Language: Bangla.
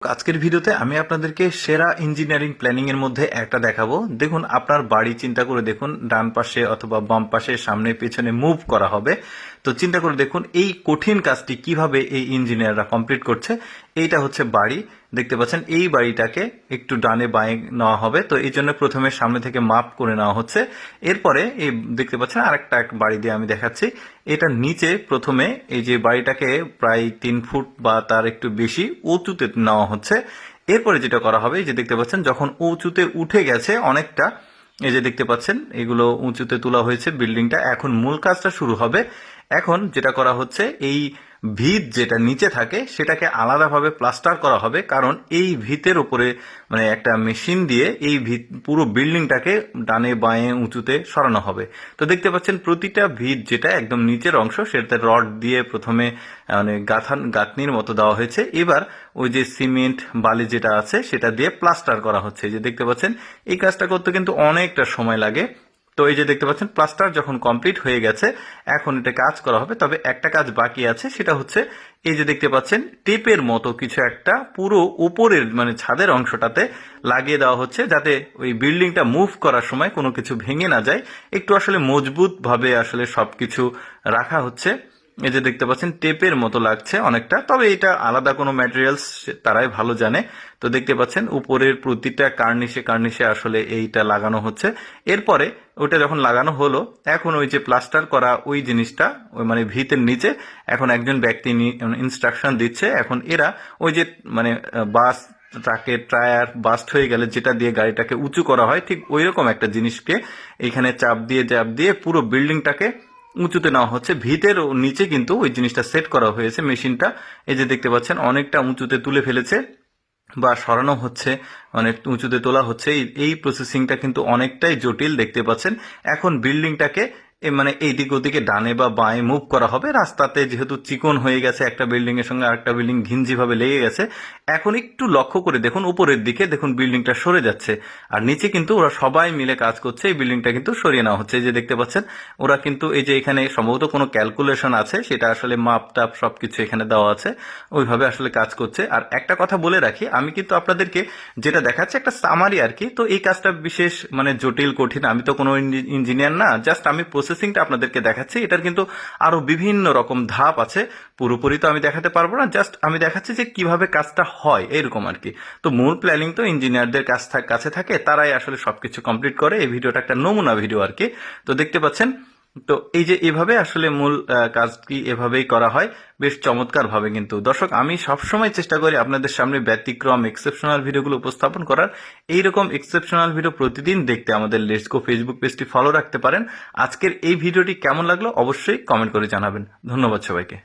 আজকের ভিডিওতে আমি আপনাদেরকে সেরা ইঞ্জিনিয়ারিং প্ল্যানিং এর মধ্যে একটা দেখাবো। দেখুন, আপনার বাড়ি চিন্তা করে দেখুন, ডান পাশে অথবা বাম পাশে, সামনে পেছনে মুভ করা হবে। তো চিন্তা করে দেখুন এই কঠিন কাজটি কিভাবে এই ইঞ্জিনিয়াররা কমপ্লিট করছে। এইটা হচ্ছে বাড়ি, দেখতে পাচ্ছেন। এই বাড়িটাকে একটু ডানে বাঁয়ে নেওয়া হবে, তো এই জন্য প্রথমে সামনে থেকে মাপ করে নেওয়া হচ্ছে। এরপরে এই দেখতে পাচ্ছেন আরেকটা বাড়ি দিয়ে আমি দেখাচ্ছি। এটা নিচে প্রথমে এই যে বাড়িটাকে প্রায় 3 ফুট বা তার একটু বেশি উঁচুতে নেওয়া হচ্ছে। এরপরে যেটা করা হবে, এই যে দেখতে পাচ্ছেন যখন উঁচুতে উঠে গেছে অনেকটা, এই যে দেখতে পাচ্ছেন এগুলো উঁচুতে তোলা হয়েছে বিল্ডিংটা। এখন মূল কাজটা শুরু হবে। এখন যেটা করা হচ্ছে, এই ভিত যেটা নিচে থাকে সেটাকে আলাদাভাবে প্লাস্টার করা হবে, কারণ এই ভিতের উপরে মানে একটা মেশিন দিয়ে এই ভিত পুরো বিল্ডিংটাকে ডানে বাঁয়ে উঁচুতে সরানো হবে। তো দেখতে পাচ্ছেন প্রতিটা ভিত যেটা একদম নিচের অংশ সেটাতে রড দিয়ে প্রথমে মানে গাঁথনির মতো দেওয়া হয়েছে। এবার ওই যে সিমেন্ট বালি যেটা আছে সেটা দিয়ে প্লাস্টার করা হচ্ছে। এই যে দেখতে পাচ্ছেন এই কাজটা করতে কিন্তু অনেকটা সময় লাগে। তো এই যে দেখতে পাচ্ছেন প্লাস্টার যখন কমপ্লিট হয়ে গেছে, এখন এটা কাজ করা হবে। তবে একটা কাজ বাকি আছে, সেটা হচ্ছে এই যে দেখতে পাচ্ছেন টেপের মতো কিছু একটা পুরো উপরের মানে ছাদের অংশটাতে লাগিয়ে দেওয়া হচ্ছে, যাতে ওই বিল্ডিংটা মুভ করার সময় কোনো কিছু ভেঙে না যায়। একটু আসলে মজবুত ভাবে আসলে সবকিছু রাখা হচ্ছে। এই যে দেখতে পাচ্ছেন টেপের মতো লাগছে অনেকটা, তবে এটা আলাদা কোনো ম্যাটেরিয়ালস তারাই ভালো জানে। তো দেখতে পাচ্ছেন উপরের প্রতিটা কার্নিশে কার্নিশে আসলে এইটা লাগানো হচ্ছে। এরপরে ওইটা যখন লাগানো হলো, এখন ওই যে প্লাস্টার করা ওই জিনিসটা ওই মানে ভিতের নিচে এখন একজন ব্যক্তি ইনস্ট্রাকশন দিচ্ছে। এখন এরা ওই যে মানে বাস ট্রাকের টায়ার বাস্ট হয়ে গেলে যেটা দিয়ে গাড়িটাকে উঁচু করা হয়, ঠিক ওই রকম একটা জিনিসকে এইখানে চাপ দিয়ে পুরো বিল্ডিংটাকে উঁচুতে নেওয়া হচ্ছে। ভিতের নিচে কিন্তু ওই জিনিসটা সেট করা হয়েছে মেশিনটা। এই যে দেখতে পাচ্ছেন অনেকটা উঁচুতে তুলে ফেলেছে বা সরানো হচ্ছে, অনেক উঁচুতে তোলা হচ্ছে। এই প্রসেসিংটা কিন্তু অনেকটাই জটিল, দেখতে পাচ্ছেন। এখন বিল্ডিংটাকে মানে এইদিক ওদিকে ডানে বা বাঁয়ে মুভ করা হবে। রাস্তাতে যেহেতু চিকন হয়ে গেছে, একটা বিল্ডিং এর সঙ্গে আরেকটা বিল্ডিং ঘিঞ্জি ভাবে লেগে গেছে। এখন একটু লক্ষ্য করে দেখুন উপরের দিকে, দেখুন বিল্ডিংটা সরে যাচ্ছে। আর নিচে কিন্তু ওরা সবাই মিলে কাজ করছে, এই বিল্ডিংটা কিন্তু সরিয়ে নেওয়া হচ্ছে। এই যে দেখতে পাচ্ছেন ওরা কিন্তু এই যে এখানে সম্ভবত কোনো ক্যালকুলেশন আছে, সেটা আসলে মাপ টাপ সবকিছু এখানে দেওয়া আছে, ওইভাবে আসলে কাজ করছে। আর একটা কথা বলে রাখি, আমি কিন্তু আপনাদেরকে যেটা দেখাচ্ছি একটা সামারি আর কি। তো এই কাজটা বিশেষ মানে জটিল কঠিন, আমি তো কোনো ইঞ্জিনিয়ার না, জাস্ট আমি প্রসেসিংটা আপনাদেরকে দেখাচ্ছি। এটার কিন্তু আরো বিভিন্ন রকম ধাপ আছে, পুরোপুরি তো আমি দেখাতে পারবো না, জাস্ট আমি দেখাচ্ছি যে কিভাবে কাজটা হয় এইরকম আর কি। তো মূল প্ল্যানিং তো ইঞ্জিনিয়ারদের কাছে থাকে, তারাই আসলে সবকিছু কমপ্লিট করে। এই ভিডিওটা একটা নমুনা ভিডিও আর কি। তো দেখতে পাচ্ছেন, তো এই যে এভাবে আসলে মূল কাজটি এভাবেই করা হয়, বেশ চমৎকার ভাবে। কিন্তু দর্শক, আমি সবসময় চেষ্টা করি আপনাদের সামনে ব্যতিক্রম এক্সেপশনাল ভিডিওগুলো উপস্থাপন করার। এইরকম এক্সেপশনাল ভিডিও প্রতিদিন দেখতে আমাদের লেটস গো ফেসবুক পেজটি ফলো রাখতে পারেন। আজকের এই ভিডিওটি কেমন লাগলো অবশ্যই কমেন্ট করে জানাবেন। ধন্যবাদ সবাইকে।